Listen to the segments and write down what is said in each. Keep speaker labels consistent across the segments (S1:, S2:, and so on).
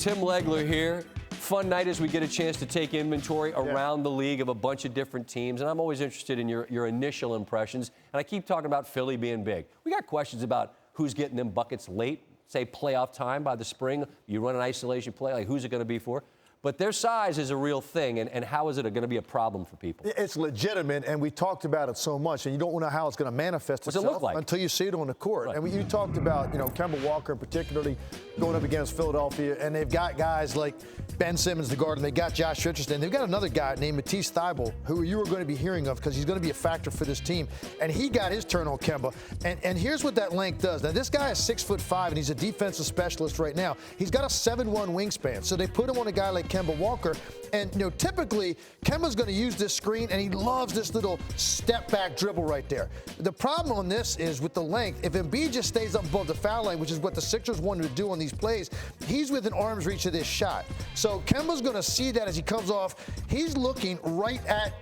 S1: Tim Legler here. Fun night as we get a chance to take inventory around the league of a bunch of different teams. And I'm always interested in your initial impressions. And I keep talking about Philly being big. We got questions about who's getting them buckets late, say playoff time by the spring. You run an isolation play, like who's it going to be for? But their size is a real thing, and how is it going to be a problem for people?
S2: It's legitimate, and we talked about it so much, and you don't know how it's going to manifest itself
S1: look like?
S2: until you see it on the court.
S1: Right.
S2: And you talked about, Kemba Walker particularly going up against Philadelphia, and they've got guys like Ben Simmons, the guard, and they got Josh Richardson. They've got another guy named Matisse Thybulle, who you are going to be hearing of because he's going to be a factor for this team. And he got his turn on Kemba. And here's what that length does. Now, this guy is 6'5", and he's a defensive specialist right now. He's got a 7'1" wingspan. So they put him on a guy like Kemba Walker. And, typically, Kemba's going to use this screen, and he loves this little step-back dribble right there. The problem on this is with the length, if Embiid just stays up above the foul line, which is what the Sixers wanted to do on these plays, he's within arm's reach of this shot. So Kemba's going to see that as he comes off. He's looking right at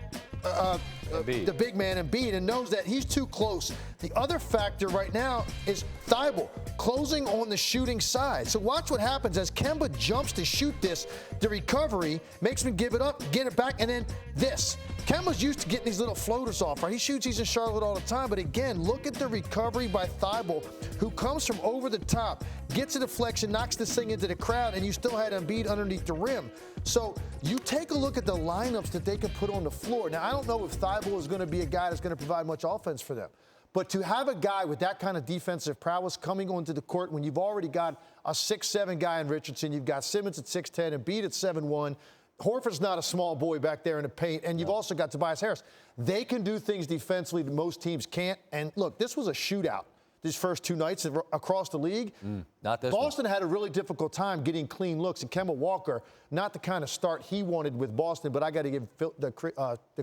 S2: the big man Embiid and knows that he's too close. The other factor right now is Thybulle closing on the shooting side. So watch what happens as Kemba jumps to shoot this. The recovery makes him give it up, get it back, and then this. Kemba's used to getting these little floaters off, right? He shoots these in Charlotte all the time, but again, look at the recovery by Thybulle, who comes from over the top, gets a deflection, knocks this thing into the crowd, and you still had Embiid underneath the rim. So you take a look at the lineups that they can put on the floor. Now, I don't know if Thybulle is going to be a guy that's going to provide much offense for them. But to have a guy with that kind of defensive prowess coming onto the court when you've already got a 6'7" guy in Richardson, you've got Simmons at 6'10", Embiid at 7'1", Horford's not a small boy back there in the paint, and you've also got Tobias Harris. They can do things defensively that most teams can't. And look, this was a shootout these first two nights across the league.
S1: Not this
S2: Boston had a really difficult time getting clean looks, and Kemba Walker, not the kind of start he wanted with Boston, but I got to give the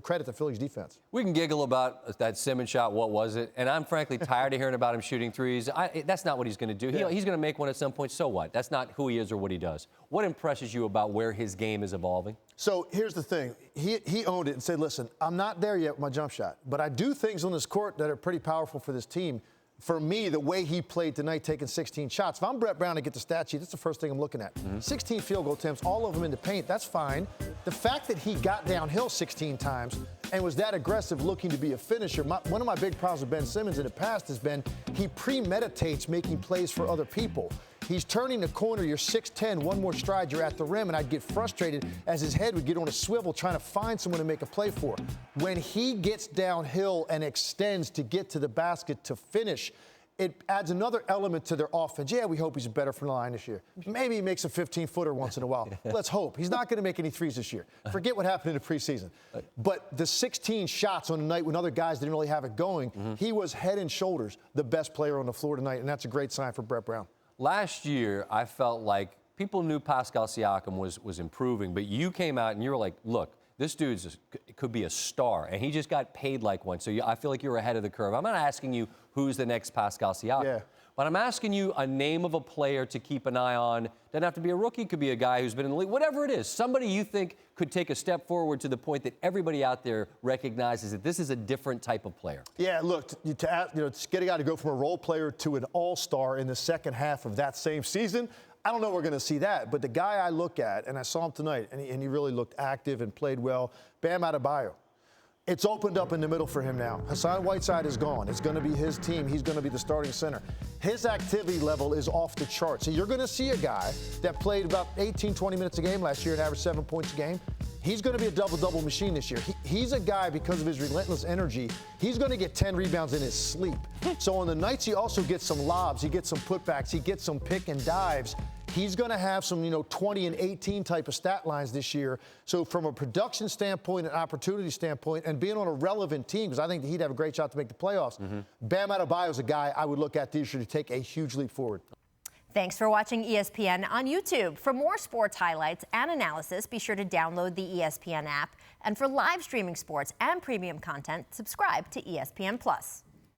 S2: credit to Philly's defense.
S1: We can giggle about that Simmons shot, what was it? And I'm frankly tired of hearing about him shooting threes. That's not what he's going to do. He's going to make one at some point, so what? That's not who he is or what he does. What impresses you about where his game is evolving?
S2: So here's the thing. He owned it and said, listen, I'm not there yet with my jump shot, but I do things on this court that are pretty powerful for this team. For me, the way he played tonight, taking 16 shots. If I'm Brett Brown and get the stat sheet, that's the first thing I'm looking at. 16 field goal attempts, all of them in the paint, that's fine. The fact that he got downhill 16 times and was that aggressive looking to be a finisher, one of my big problems with Ben Simmons in the past has been he premeditates making plays for other people. He's turning the corner, you're 6'10", one more stride, you're at the rim, and I'd get frustrated as his head would get on a swivel trying to find someone to make a play for. When he gets downhill and extends to get to the basket to finish, it adds another element to their offense. Yeah, we hope he's better from the line this year. Maybe he makes a 15-footer once in a while. Let's hope. He's not going to make any threes this year. Forget what happened in the preseason. But the 16 shots on the night when other guys didn't really have it going, he was head and shoulders the best player on the floor tonight, and that's a great sign for Brett Brown.
S1: Last year, I felt like people knew Pascal Siakam was improving, but you came out and you were like, look, this dude could be a star, and he just got paid like one. So I feel like you're ahead of the curve. I'm not asking you who's the next Pascal Siakam, but I'm asking you a name of a player to keep an eye on. Doesn't have to be a rookie. Could be a guy who's been in the league. Whatever it is, somebody you think could take a step forward to the point that everybody out there recognizes that this is a different type of player.
S2: Yeah, look, to get a guy to go from a role player to an all-star in the second half of that same season, I don't know if we're going to see that, but the guy I look at, and I saw him tonight, and he really looked active and played well, Bam Adebayo. It's opened up in the middle for him now. Hassan Whiteside is gone. It's going to be his team. He's going to be the starting center. His activity level is off the chart. So you're going to see a guy that played about 18, 20 minutes a game last year and averaged 7 points a game. He's going to be a double-double machine this year. He's a guy, because of his relentless energy, he's going to get 10 rebounds in his sleep. So on the nights he also gets some lobs, he gets some putbacks, he gets some pick and dives. He's going to have some, 20 and 18 type of stat lines this year. So from a production standpoint, an opportunity standpoint, and being on a relevant team, because I think he'd have a great shot to make the playoffs, Bam Adebayo is a guy I would look at this year to take a huge leap forward.
S3: Thanks for watching ESPN on YouTube. For more sports highlights and analysis, be sure to download the ESPN app. And for live streaming sports and premium content, subscribe to ESPN+.